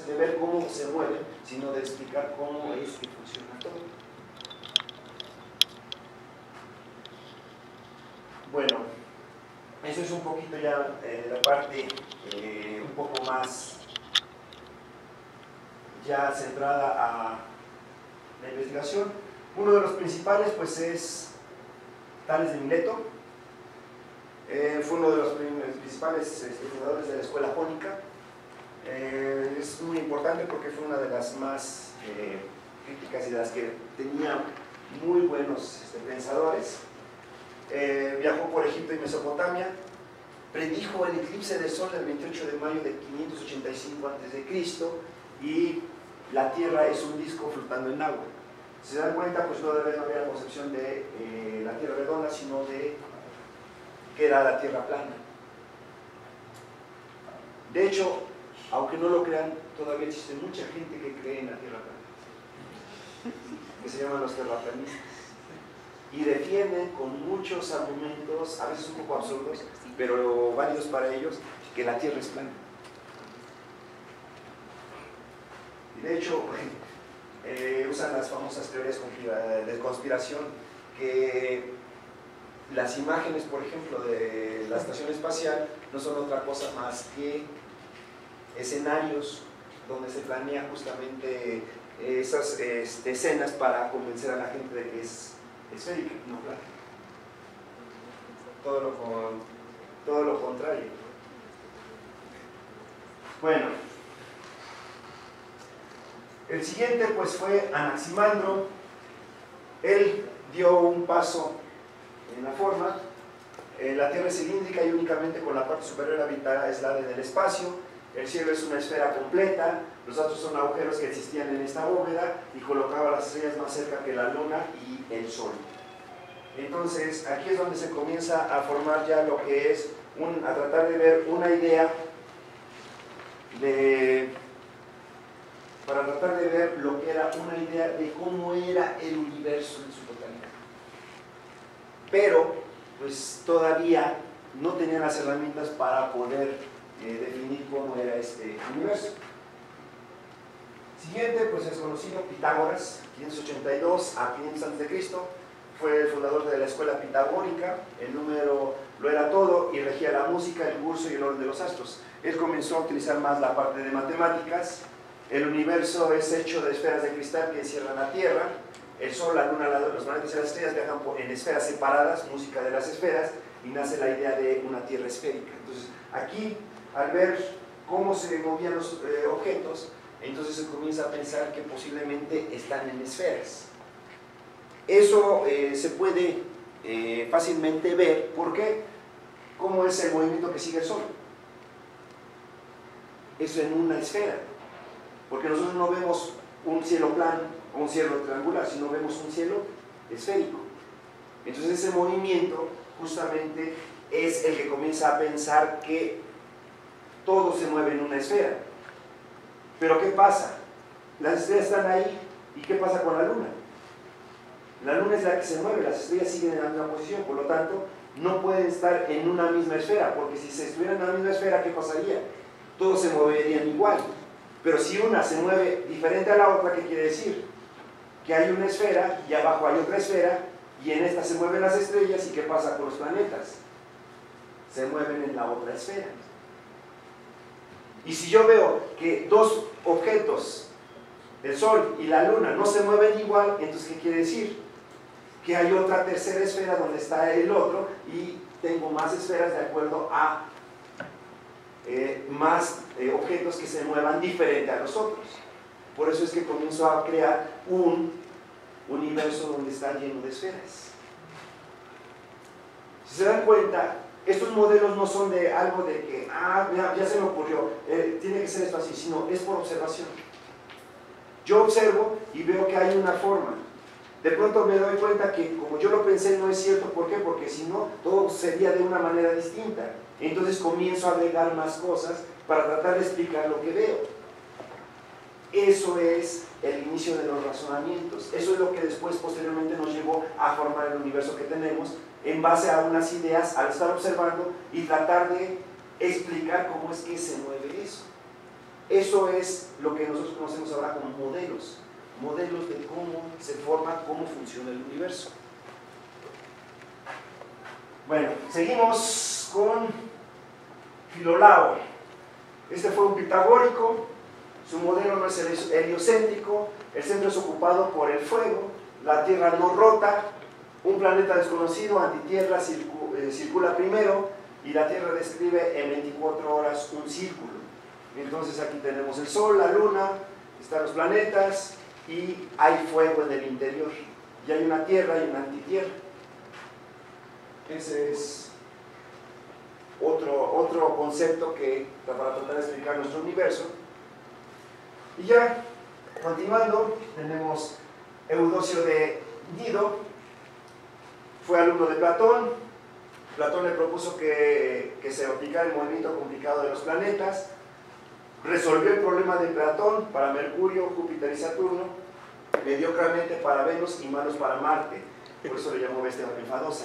de ver cómo se mueve, sino de explicar cómo es que funciona todo. Bueno, eso es un poquito ya la parte un poco más ya centrada a la investigación. Uno de los principales pues es Tales de Mileto. Fue uno de los principales fundadores de la escuela jónica. Es muy importante porque fue una de las más críticas y de las que tenía muy buenos pensadores. Viajó por Egipto y Mesopotamia, predijo el eclipse del sol del 28 de mayo de 585 a.C. y la Tierra es un disco flotando en agua. Si se dan cuenta, pues todavía no había la concepción de la Tierra redonda, sino de que era la Tierra plana. De hecho, aunque no lo crean, todavía existe mucha gente que cree en la Tierra plana, que se llaman los terraplanistas, y defienden con muchos argumentos, a veces un poco absurdos, pero válidos para ellos, que la Tierra es plana. Y de hecho, usan las famosas teorías de conspiración, que las imágenes, por ejemplo, de la estación espacial no son otra cosa más que escenarios donde se planea justamente esas escenas para convencer a la gente de que es esférica, no plana. Todo lo contrario. Bueno, el siguiente pues fue Anaximandro. Él dio un paso en la forma. La Tierra es cilíndrica y únicamente con la parte superior habitada es la del espacio. El cielo es una esfera completa, los astros son agujeros que existían en esta bóveda y colocaba las estrellas más cerca que la luna y el sol. Entonces aquí es donde se comienza a formar ya lo que es, a tratar de ver una idea para tratar de ver lo que era una idea de cómo era el universo en su totalidad. Pero pues todavía no tenían las herramientas para poder definir cómo era este universo. Siguiente, pues es conocido Pitágoras, 582 a 500 a.C. Fue el fundador de la escuela pitagórica. El número lo era todo y regía la música, el curso y el orden de los astros. Él comenzó a utilizar más la parte de matemáticas. El universo es hecho de esferas de cristal que encierran la Tierra. El Sol, la Luna, los planetas y las estrellas viajan en esferas separadas, música de las esferas, y nace la idea de una Tierra esférica. Entonces, aquí, al ver cómo se movían los objetos, entonces se comienza a pensar que posiblemente están en esferas. Eso se puede fácilmente ver. ¿Por qué? ¿Cómo es el movimiento que sigue el Sol? Eso en una esfera. Porque nosotros no vemos un cielo plano o un cielo triangular, sino vemos un cielo esférico. Entonces ese movimiento justamente es el que comienza a pensar que todo se mueve en una esfera. Pero ¿qué pasa? Las estrellas están ahí, ¿y qué pasa con la Luna? La Luna es la que se mueve, las estrellas siguen en la misma posición, por lo tanto no pueden estar en una misma esfera, porque si se estuvieran en la misma esfera, ¿qué pasaría? Todos se moverían igual. Pero si una se mueve diferente a la otra, ¿qué quiere decir? Que hay una esfera y abajo hay otra esfera y en esta se mueven las estrellas. ¿Y qué pasa con los planetas? Se mueven en la otra esfera. Y si yo veo que dos objetos, el Sol y la Luna, no se mueven igual, entonces ¿qué quiere decir? Que hay otra tercera esfera donde está el otro y tengo más esferas de acuerdo a más objetos que se muevan diferente a los otros. Por eso es que comenzó a crear un universo donde está lleno de esferas. Si se dan cuenta, estos modelos no son de algo de que, ya se me ocurrió, tiene que ser esto así, sino es por observación. Yo observo y veo que hay una forma. De pronto me doy cuenta que como yo lo pensé no es cierto. ¿Por qué? Porque si no, todo sería de una manera distinta. Entonces comienzo a agregar más cosas para tratar de explicar lo que veo. Eso es el inicio de los razonamientos. Eso es lo que después, posteriormente, nos llevó a formar el universo que tenemos en base a unas ideas, al estar observando y tratar de explicar cómo es que se mueve eso. Eso es lo que nosotros conocemos ahora como modelos. Modelos de cómo se forma, cómo funciona el universo. Bueno, seguimos con Filolao. Este fue un pitagórico. Su modelo no es heliocéntrico. El centro es ocupado por el fuego. La Tierra no rota. Un planeta desconocido, antitierra, circula primero. Y la Tierra describe en 24 horas un círculo. Entonces aquí tenemos el Sol, la Luna, están los planetas y hay fuego en el interior. Y hay una Tierra y una antitierra. Ese es otro concepto que para tratar de explicar nuestro universo. Y ya, continuando, tenemos Eudocio de Gnido. Fue alumno de Platón. Platón le propuso que se aplicara el movimiento complicado de los planetas. Resolvió el problema de Platón para Mercurio, Júpiter y Saturno, mediocremente para Venus y malos para Marte. Por eso le llamó bestia enfadosa.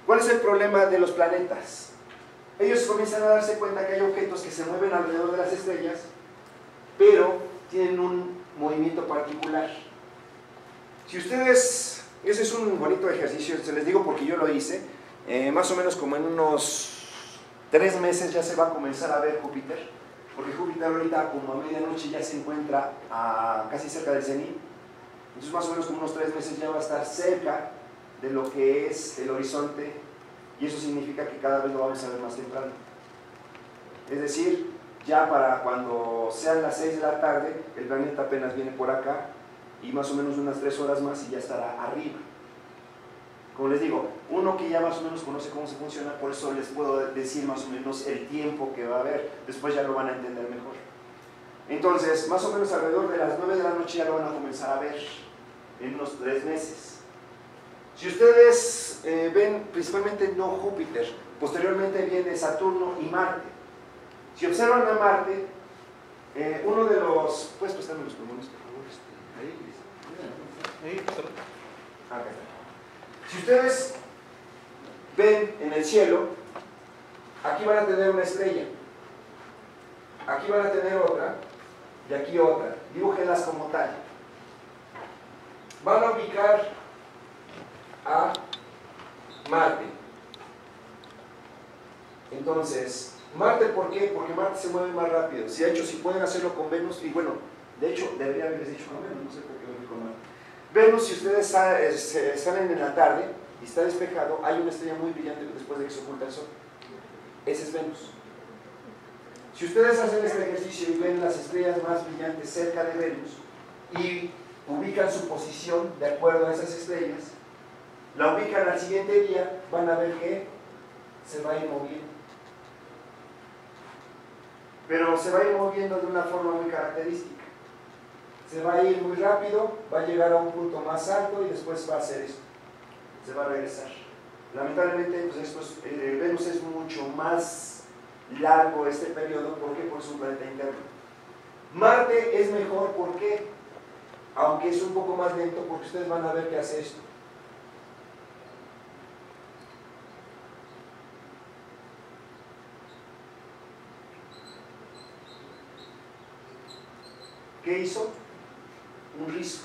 ¿Cuál es el problema de los planetas? Ellos comienzan a darse cuenta que hay objetos que se mueven alrededor de las estrellas, pero tienen un movimiento particular. Si ustedes, ese es un bonito ejercicio, se les digo porque yo lo hice, más o menos como en unos 3 meses ya se va a comenzar a ver Júpiter, porque Júpiter ahorita como a medianoche ya se encuentra casi cerca del cenit, entonces más o menos como unos 3 meses ya va a estar cerca de lo que es el horizonte, y eso significa que cada vez lo vamos a ver más temprano. Es decir, ya para cuando sean las 6 de la tarde, el planeta apenas viene por acá, y más o menos unas 3 horas más y ya estará arriba. Como les digo, uno que ya más o menos conoce cómo se funciona, por eso les puedo decir más o menos el tiempo que va a haber, después ya lo van a entender mejor. Entonces, más o menos alrededor de las 9 de la noche ya lo van a comenzar a ver, en unos 3 meses. Si ustedes ven, principalmente no Júpiter, posteriormente viene Saturno y Marte. Si observan a Marte, uno de los... ¿Puedes prestarme los pulmones, por favor? Ahí, acá está. Si ustedes ven en el cielo, aquí van a tener una estrella, aquí van a tener otra, y aquí otra. Dibújenlas como tal. Van a ubicar a Marte. Entonces, Marte, ¿por qué? Porque Marte se mueve más rápido. Si pueden hacerlo con Venus, y bueno, de hecho, debería haberles dicho con Venus, no sé por qué lo vi con Marte. Venus, si ustedes salen en la tarde y está despejado, hay una estrella muy brillante después de que se oculta el Sol. Ese es Venus. Si ustedes hacen este ejercicio y ven las estrellas más brillantes cerca de Venus y ubican su posición de acuerdo a esas estrellas, la ubican al siguiente día, van a ver que se va a ir moviendo. Pero se va a ir moviendo de una forma muy característica. Se va a ir muy rápido, va a llegar a un punto más alto y después va a hacer esto. Se va a regresar. Lamentablemente, pues Venus es mucho más largo este periodo. ¿Por qué? Porque es un planeta interno. Marte es mejor, ¿por qué? Aunque es un poco más lento, porque ustedes van a ver que hace esto. ¿Qué hizo? Un rizo.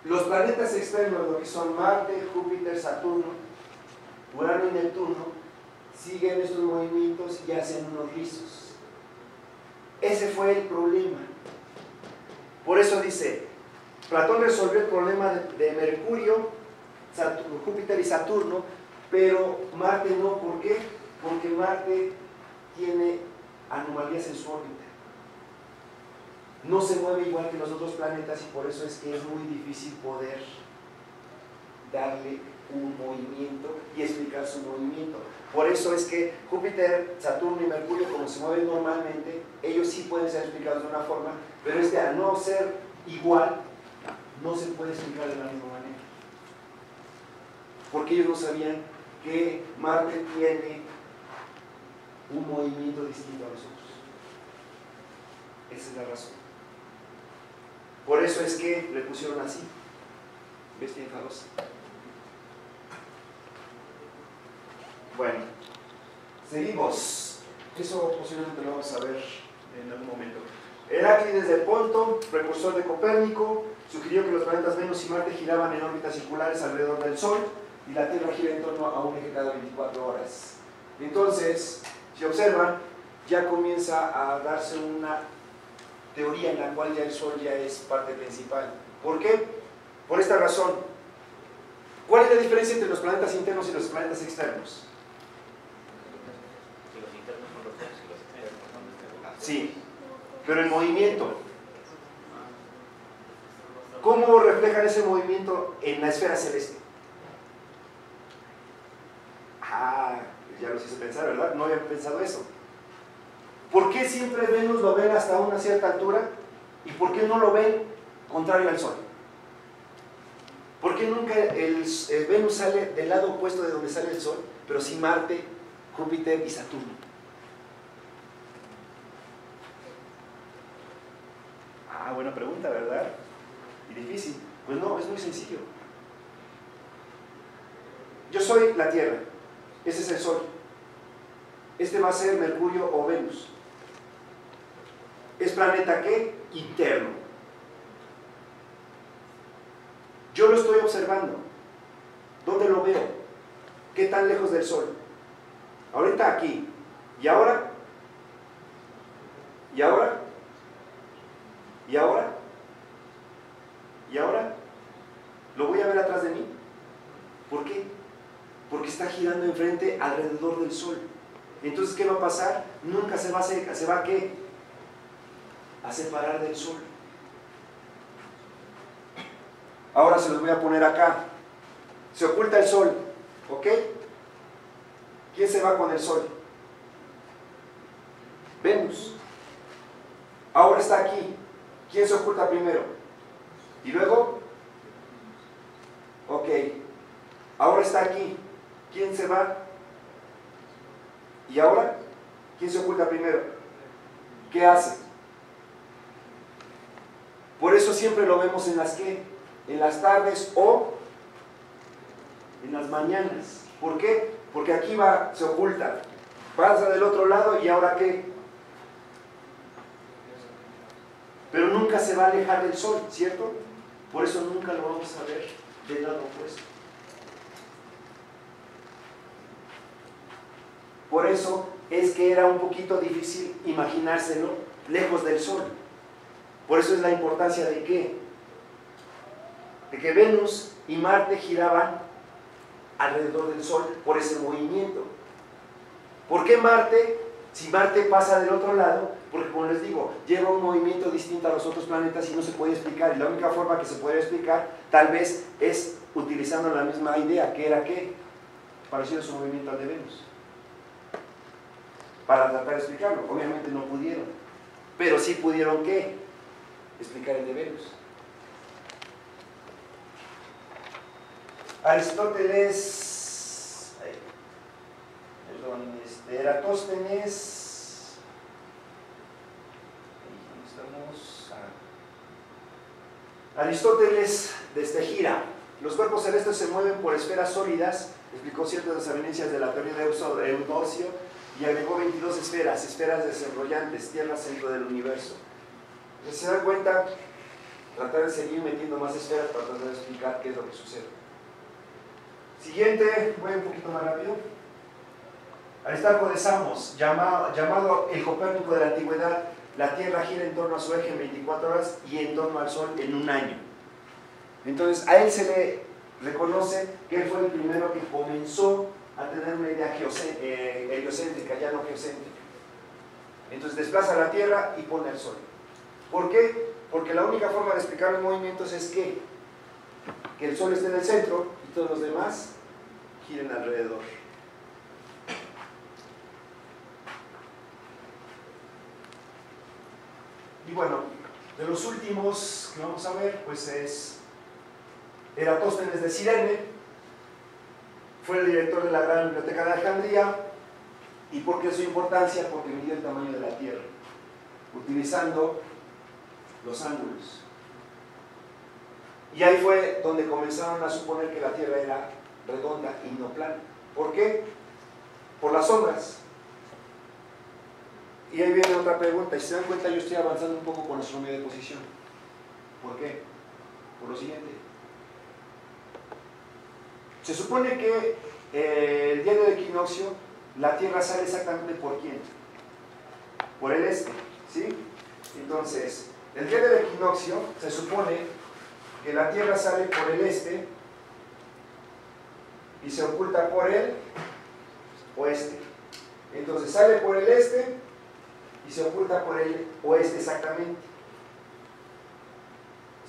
Los planetas externos, lo que son Marte, Júpiter, Saturno, Urano y Neptuno, siguen estos movimientos y hacen unos rizos. Ese fue el problema. Por eso dice, Platón resolvió el problema de Mercurio, Júpiter y Saturno, pero Marte no. ¿Por qué? Porque Marte tiene anomalías en su órbita. No se mueve igual que los otros planetas y por eso es que es muy difícil poder darle un movimiento y explicar su movimiento. Por eso es que Júpiter, Saturno y Mercurio, como se mueven normalmente, ellos sí pueden ser explicados de una forma, pero al no ser igual, no se puede explicar de la misma manera. Porque ellos no sabían que Marte tiene un movimiento distinto a nosotros. Esa es la razón. Por eso es que le pusieron así, bestia enfadosa. Bueno, seguimos. Eso posiblemente lo vamos a ver en algún momento. Heráclides de Ponto, precursor de Copérnico, sugirió que los planetas Venus y Marte giraban en órbitas circulares alrededor del Sol y la Tierra gira en torno a un eje cada 24 horas. Entonces, si observan, ya comienza a darse una teoría en la cual ya el Sol ya es parte principal. ¿Por qué? Por esta razón. ¿Cuál es la diferencia entre los planetas internos y los planetas externos? Sí, pero el movimiento. ¿Cómo reflejan ese movimiento en la esfera celeste? Ah, ya los hice pensar, ¿verdad? No habían pensado eso. ¿Por qué siempre Venus lo ven hasta una cierta altura? ¿Y por qué no lo ven contrario al Sol? ¿Por qué nunca el Venus sale del lado opuesto de donde sale el Sol, pero sí Marte, Júpiter y Saturno? Ah, buena pregunta, ¿verdad? Y difícil. Pues no, es muy sencillo. Yo soy la Tierra, ese es el Sol. Este va a ser Mercurio o Venus. ¿Es planeta qué? Interno. Yo lo estoy observando. ¿Dónde lo veo? ¿Qué tan lejos del Sol? Ahorita aquí. ¿Y ahora? ¿Y ahora? ¿Y ahora? ¿Y ahora? ¿Lo voy a ver atrás de mí? ¿Por qué? Porque está girando enfrente alrededor del Sol. Entonces, ¿qué va a pasar? Nunca se va a ¿qué? A separar del Sol. Ahora se los voy a poner acá. Se oculta el Sol, ¿ok? ¿Quién se va con el Sol? Venus. Ahora está aquí. ¿Quién se oculta primero? ¿Y luego? Ok. Ahora está aquí. ¿Quién se va? ¿Y ahora? ¿Quién se oculta primero? ¿Qué hace? Por eso siempre lo vemos en las ¿qué? En las tardes o en las mañanas. ¿Por qué? Porque aquí va, se oculta. Pasa del otro lado y ahora ¿qué? Pero nunca se va a alejar del Sol, ¿cierto? Por eso nunca lo vamos a ver del lado opuesto. Por eso es que era un poquito difícil imaginárselo lejos del Sol. Por eso es la importancia de ¿qué? De que Venus y Marte giraban alrededor del Sol por ese movimiento. ¿Por qué Marte? Si Marte pasa del otro lado, porque como les digo, lleva un movimiento distinto a los otros planetas y no se puede explicar. Y la única forma que se puede explicar, tal vez, es utilizando la misma idea, que era ¿qué? Parecido a su movimiento al de Venus. Para tratar de explicarlo. Obviamente no pudieron. Pero sí pudieron ¿qué? Explicar el de Venus. Aristóteles, perdón, Eratóstenes, Aristóteles desde gira. Los cuerpos celestes se mueven por esferas sólidas, explicó ciertas desavenencias de la teoría de Eudocio y agregó 22 esferas, esferas desenrollantes, tierras centro del universo. Si se dan cuenta, tratar de seguir metiendo más esferas para tratar de explicar qué es lo que sucede. Siguiente, voy un poquito más rápido. Aristarco de Samos, llamado el Copérnico de la antigüedad, la Tierra gira en torno a su eje en 24 horas y en torno al Sol en un año. Entonces, a él se le reconoce que él fue el primero que comenzó a tener una idea heliocéntrica, ya no geocéntrica. Entonces, desplaza la Tierra y pone al Sol. ¿Por qué? Porque la única forma de explicar los movimientos es que el Sol esté en el centro y todos los demás giren alrededor. Y bueno, de los últimos que vamos a ver, pues es Eratóstenes de Cirene, fue el director de la Gran Biblioteca de Alejandría. ¿Y por qué su importancia? Porque midió el tamaño de la Tierra, utilizando los ángulos. Y ahí fue donde comenzaron a suponer que la Tierra era redonda y no plana. ¿Por qué? Por las sombras. Y ahí viene otra pregunta, y si se dan cuenta yo estoy avanzando un poco con astronomía de posición. ¿Por qué? Por lo siguiente. Se supone que el día del equinoccio la Tierra sale exactamente ¿por quién? Por el este, ¿sí? Entonces, el día del equinoccio se supone que la Tierra sale por el este y se oculta por el oeste. Entonces sale por el este y se oculta por el oeste exactamente.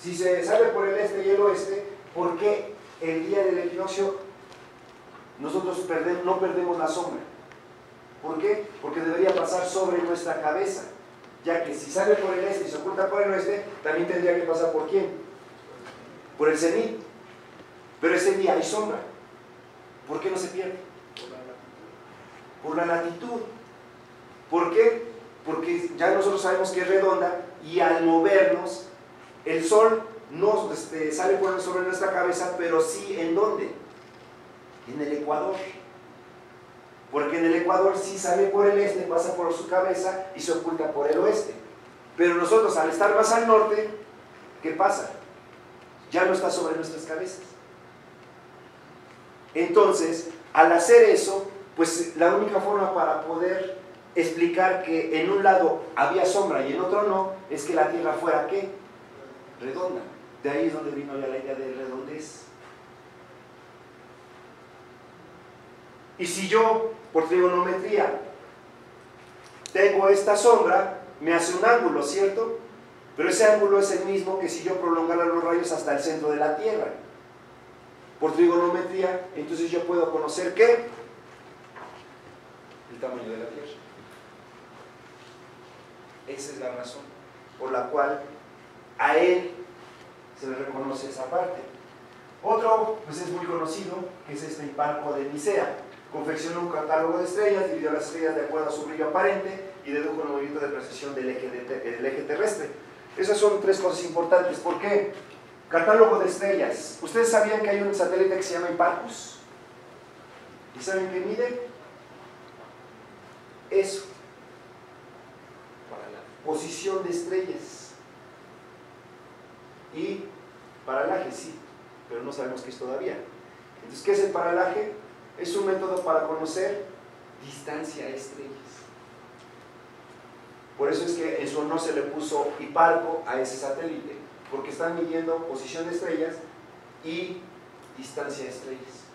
Si se sale por el este y el oeste, ¿por qué el día del equinoccio nosotros no perdemos la sombra? ¿Por qué? Porque debería pasar sobre nuestra cabeza, ya que si sale por el este y se oculta por el oeste, también tendría que pasar ¿por quién? Por el cenit. Pero ese día hay sombra. ¿Por qué no se pierde? Por la latitud. ¿Por qué? Porque ya nosotros sabemos que es redonda y al movernos, el sol no sale sobre nuestra cabeza, pero sí ¿en dónde? En el ecuador. Porque en el ecuador sí sale por el este, pasa por su cabeza y se oculta por el oeste. Pero nosotros al estar más al norte, ¿qué pasa? Ya no está sobre nuestras cabezas. Entonces, al hacer eso, pues la única forma para poder explicar que en un lado había sombra y en otro no, es que la Tierra fuera ¿qué? Redonda. De ahí es donde vino ya la idea de redondez. Y si yo, por trigonometría, tengo esta sombra, me hace un ángulo, ¿cierto? Pero ese ángulo es el mismo que si yo prolongara los rayos hasta el centro de la Tierra. Por trigonometría, entonces yo puedo conocer ¿qué? El tamaño de la Tierra. Esa es la razón por la cual a él se le reconoce esa parte. Otro, pues es muy conocido, que es este Hiparco de Nicea. Confeccionó un catálogo de estrellas, dividió las estrellas de acuerdo a su brillo aparente y dedujo el movimiento de precesión del eje terrestre. Esas son tres cosas importantes. ¿Por qué? Catálogo de estrellas. ¿Ustedes sabían que hay un satélite que se llama Hipparcos? ¿Y saben qué mide? Eso. Para la posición de estrellas. Y paralaje, sí, pero no sabemos qué es todavía. Entonces, ¿qué es el paralaje? Es un método para conocer distancia a estrellas. Por eso es que en su honor se le puso Hiparco a ese satélite, porque están midiendo posición de estrellas y distancia a estrellas.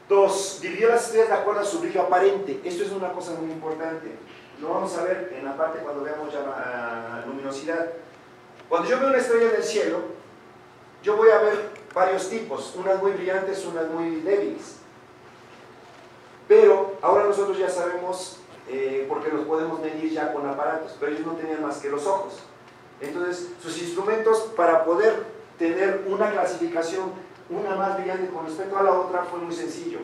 2. Dividió las estrellas de acuerdo a su brillo aparente. Esto es una cosa muy importante. Lo vamos a ver en la parte cuando veamos ya la luminosidad. Cuando yo veo una estrella en el cielo, yo voy a ver varios tipos, unas muy brillantes, unas muy débiles. Pero ahora nosotros ya sabemos, porque los podemos medir ya con aparatos, pero ellos no tenían más que los ojos. Entonces, sus instrumentos para poder tener una clasificación, una más brillante con respecto a la otra, fue muy sencillo.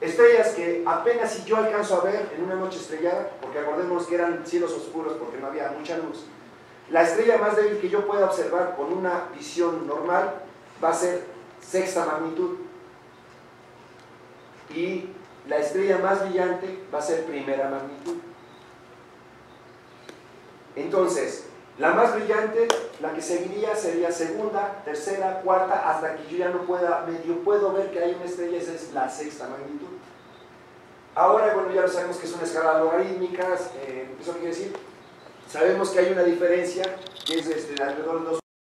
Estrellas que apenas si yo alcanzo a ver en una noche estrellada, porque acordémonos que eran cielos oscuros porque no había mucha luz, la estrella más débil que yo pueda observar con una visión normal va a ser sexta magnitud y la estrella más brillante va a ser primera magnitud. Entonces, la más brillante, la que seguiría sería segunda, tercera, cuarta, hasta que yo ya no pueda, medio puedo ver que hay una estrella, esa es la sexta magnitud. Ahora, bueno, ya lo sabemos que es una escala logarítmica. ¿Eso qué quiere decir? Sabemos que hay una diferencia que es alrededor de 2